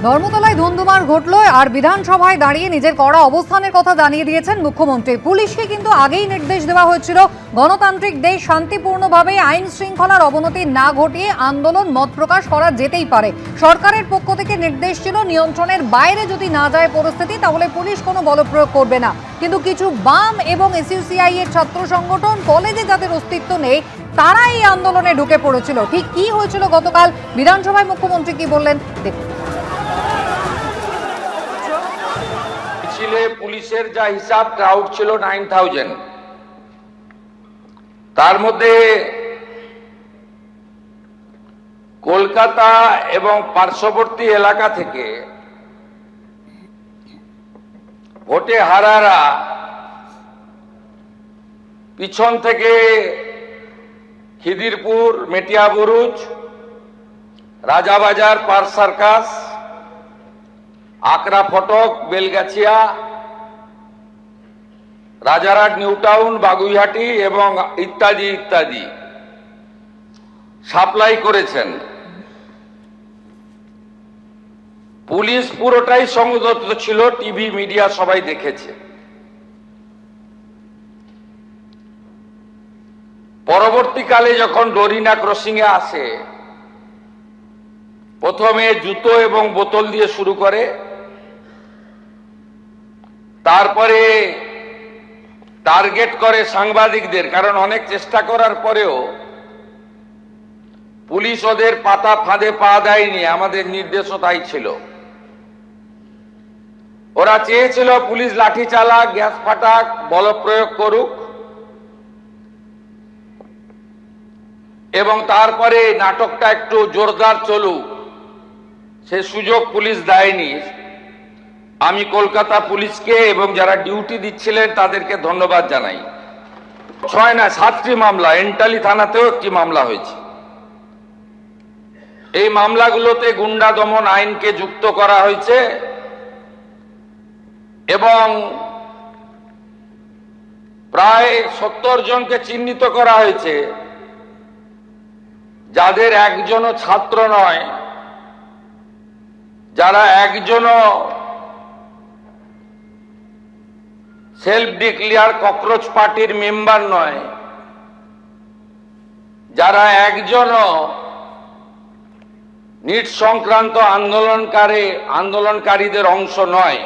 ধর্মতলায় ধুন্ধুমার ঘটল আর বিধানসভায় দাঁড়িয়ে নিজের কড়া অবস্থানের কথা জানিয়ে দিয়েছেন মুখ্যমন্ত্রী। পুলিশকে কিন্তু আগেই নির্দেশ দেওয়া হয়েছিল গণতান্ত্রিক দেশ শান্তিপূর্ণভাবে আইন শৃঙ্খলার অবনতি না ঘটিয়ে আন্দোলন মত প্রকাশ করা যেতেই পারে। সরকারের পক্ষ থেকে নির্দেশ ছিল নিয়ন্ত্রণের বাইরে যদি না যায় পরিস্থিতি তাহলে পুলিশ কোনো বলপ্রয়োগ করবে না। কিন্তু কিছু বাম এবং এসইউসিআই এর ছাত্র সংগঠন, কলেজে যাদের অস্তিত্ব নেই, তারা এই আন্দোলনে ঢুকে পড়েছিল। ঠিক কি হয়েছিল গতকাল বিধানসভায় মুখ্যমন্ত্রী কি বললেন দেখুন। পুলিশের যা হিসাব ক্রাউড ছিল 9000, তার মধ্যে কলকাতা এবং পার্শ্ববর্তী এলাকা থেকে ভোটে হারারা পিছন থেকে খিদিরপুর, মেটিয়াবুরুজ, রাজাবাজার, পার্ক সার্কাস, আকরা ফটক, বেলগাছিয়া, রাজারহাট, নিউ টাউন, বাগুইহাটি এবং ইত্যাদি ইত্যাদি সাপ্লাই করেছেন। পুলিশ পুরোটাই সংযত ছিল, টিভি মিডিয়া সবাই দেখেছে। পরবর্তীকালে যখন ডোরিনা ক্রসিং এ আসে, প্রথমে জুতো এবং বোতল দিয়ে শুরু করে, তারপরে টার্গেট করে সাংবাদিকদের, কারণ অনেক চেষ্টা করার পরেও পুলিশ ওদের পাতা ফাঁদে পা দেয়নি। আমাদের নির্দেশও তাই ছিল। ওরা চেয়েছিল পুলিশ লাঠি চালাক, গ্যাস ফাটাক, বল প্রয়োগ করুক, এবং তারপরে নাটকটা একটু জোরদার চলুক। সে সুযোগ পুলিশ দেয়নি। আমি কলকাতা পুলিশকে এবং যারা ডিউটি দিচ্ছিলেন তাদেরকে ধন্যবাদ জানাই। 6 না 7টি মামলা, এন্টালি থানাতেও একটি মামলা হয়েছে। এই মামলাগুলোতে গুন্ডা দমন আইনকে যুক্ত করা হয়েছে এবং প্রায় 70 জনকে চিহ্নিত করা হয়েছে, যাদের একজনও ছাত্র নয়, যারা একজনও সেলফ ডিক্লেয়ার ককরোচ পার্টির মেম্বার নয়, যারা একজনও নিট সংক্রান্ত আন্দোলনকারীদের অংশ নয়।